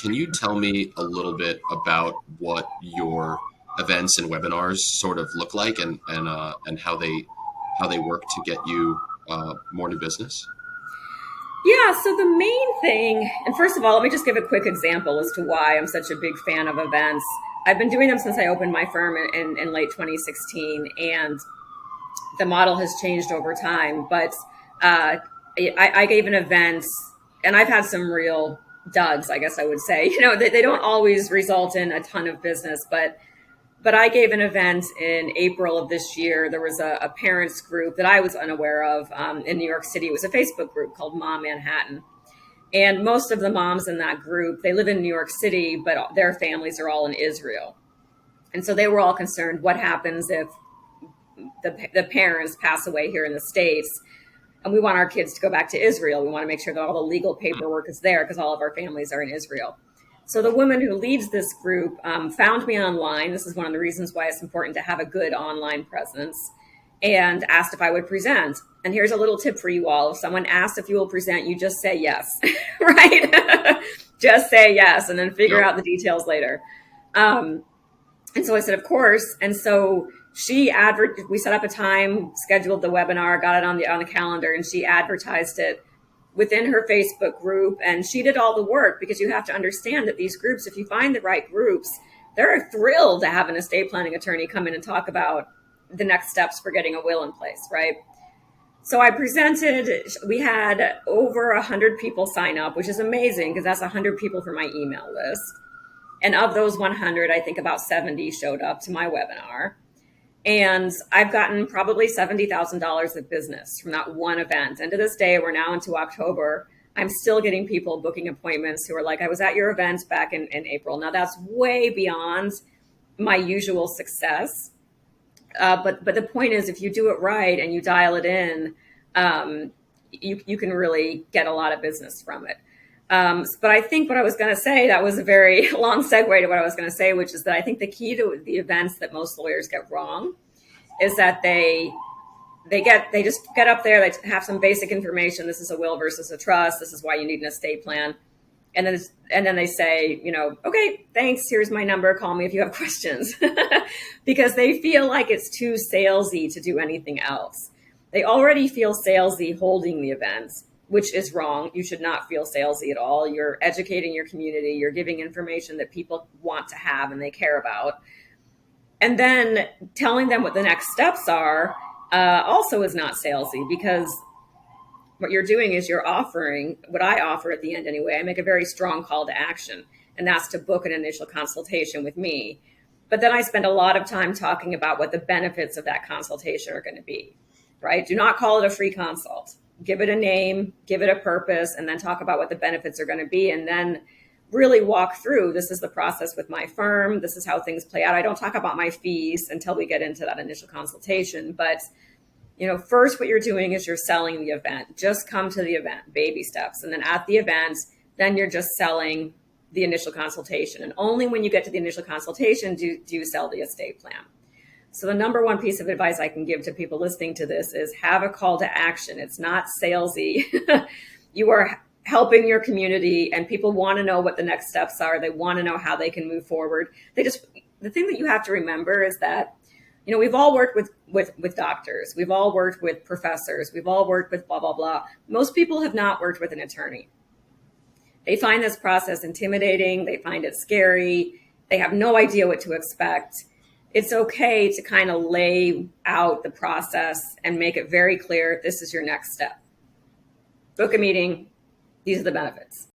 Can you tell me a little bit about what your events and webinars sort of look like, and how they work to get you more new business? Yeah, so the main thing, and first of all, let me just give a quick example as to why I'm such a big fan of events. I've been doing them since I opened my firm in late 2016, and the model has changed over time. But I gave an event, and I've had some real duds, I guess I would say. They don't always result in a ton of business, but I gave an event in April of this year. There was a parents group that I was unaware of in New York City. It was a Facebook group called Mom Manhattan. And most of the moms in that group, they live in New York City, but their families are all in Israel. And so they were all concerned, what happens if the parents pass away here in the States? And we want our kids to go back to Israel. We want to make sure that all the legal paperwork is there because all of our families are in Israel. So the woman who leads this group found me online. This is one of the reasons why it's important to have a good online presence, and asked if I would present. And here's a little tip for you all. If someone asks if you will present, you just say yes, right? Just say yes, and then figure out the details later. And so I said, of course. And so we set up a time, scheduled the webinar, got it on the calendar, and she advertised it within her Facebook group. And she did all the work, because you have to understand that these groups, if you find the right groups, they're thrilled to have an estate planning attorney come in and talk about the next steps for getting a will in place, right? So I presented. We had over 100 people sign up, which is amazing because that's 100 people for my email list. And of those 100, I think about 70 showed up to my webinar. And I've gotten probably $70,000 of business from that one event. And to this day, we're now into October. I'm still getting people booking appointments who are like, I was at your event back in April. Now that's way beyond my usual success. But the point is, if you do it right and you dial it in, you can really get a lot of business from it. But I think what I was going to say, that was a very long segue to what I was going to say, which is that I think the key to the events that most lawyers get wrong is that they just get up there, they have some basic information. This is a will versus a trust. This is why you need an estate plan. And then they say, okay, thanks. Here's my number. Call me if you have questions, because they feel like it's too salesy to do anything else. They already feel salesy holding the events, which is wrong. You should not feel salesy at all. You're educating your community. You're giving information that people want to have and they care about. And then telling them what the next steps are also is not salesy, because what you're doing is you're offering what I offer at the end anyway. I make a very strong call to action, and that's to book an initial consultation with me. But then I spend a lot of time talking about what the benefits of that consultation are going to be, right? Do not call it a free consult. Give it a name, give it a purpose, and then talk about what the benefits are going to be. And then really walk through, this is the process with my firm. This is how things play out. I don't talk about my fees until we get into that initial consultation. But, first what you're doing is you're selling the event. Just come to the event, baby steps. And then at the event, then you're just selling the initial consultation. And only when you get to the initial consultation do you sell the estate plan. So the number one piece of advice I can give to people listening to this is have a call to action. It's not salesy. You are helping your community, and people want to know what the next steps are. They want to know how they can move forward. The thing that you have to remember is that, we've all worked with doctors. We've all worked with professors. We've all worked with blah, blah, blah. Most people have not worked with an attorney. They find this process intimidating. They find it scary. They have no idea what to expect. It's okay to kind of lay out the process and make it very clear. This is your next step. Book a meeting. These are the benefits.